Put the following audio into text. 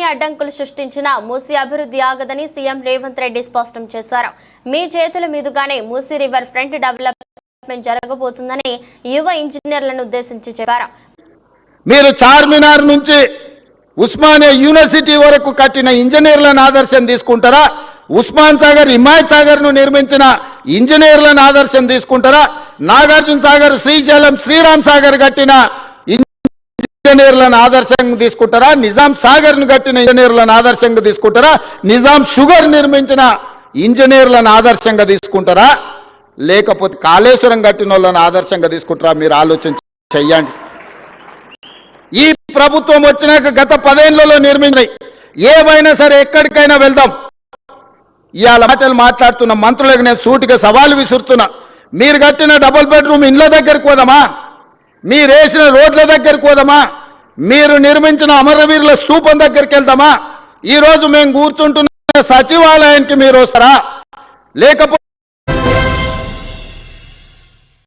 ఎన్ని అడ్డంకులు సృష్టించినా మూసీ అభివృద్ధి ఆగదని సీఎం రేవంత్ రెడ్డి స్పష్టం చేశారు. మీ చేతుల మీదుగానే మూసీ రివర్ ఫ్రంట్ డెవలప్మెంట్ జరగబోతుందని యువ ఇంజనీర్లను ఉద్దేశించి చెప్పారు. మీరు చార్మినార్ నుంచి ఉస్మానియా యూనివర్సిటీ వరకు కట్టిన ఇంజనీర్లను ఆదర్శం తీసుకుంటారా? ఉస్మాన్ సాగర్ హిమాయత్ సాగర్ ను నిర్మించిన ఇంజనీర్లను ఆదర్శం తీసుకుంటారా? నాగార్జున సాగర్, శ్రీశైలం, శ్రీరామ్ సాగర్ కట్టిన ఇంజనీర్లను ఆదర్శంగా తీసుకుంటారా? నిజాం సాగర్ ను కట్టిన ఇంజనీర్లను ఆదర్శంగా తీసుకుంటారా? నిజాం షుగర్ నిర్మించిన ఇంజనీర్లను ఆదర్శంగా తీసుకుంటారా? లేకపోతే కాళేశ్వరం కట్టిన వాళ్ళని ఆదర్శంగా తీసుకుంటారా? మీరు ఆలోచన చెయ్యండి. ఈ ప్రభుత్వం వచ్చినాక గత 10 ఏళ్లలో నిర్మించినాయి ఏవైనా సరే ఎక్కడికైనా వెళ్దాం. ఇవాళ మాటలు మాట్లాడుతున్న మంత్రులకు నేను సూటిగా సవాలు విసురుతున్నా. మీరు కట్టిన డబుల్ బెడ్రూమ్ ఇండ్ల దగ్గరికి పోదామా? మీరు వేసిన రోడ్ల దగ్గరికి పోదామా? మీరు నిర్మించిన అమరవీరుల స్తూపం దగ్గరికి వెళ్దామా? ఈరోజు మేము కూర్చుంటున్న సచివాలయానికి మీరు వస్తారా? లేకపోతే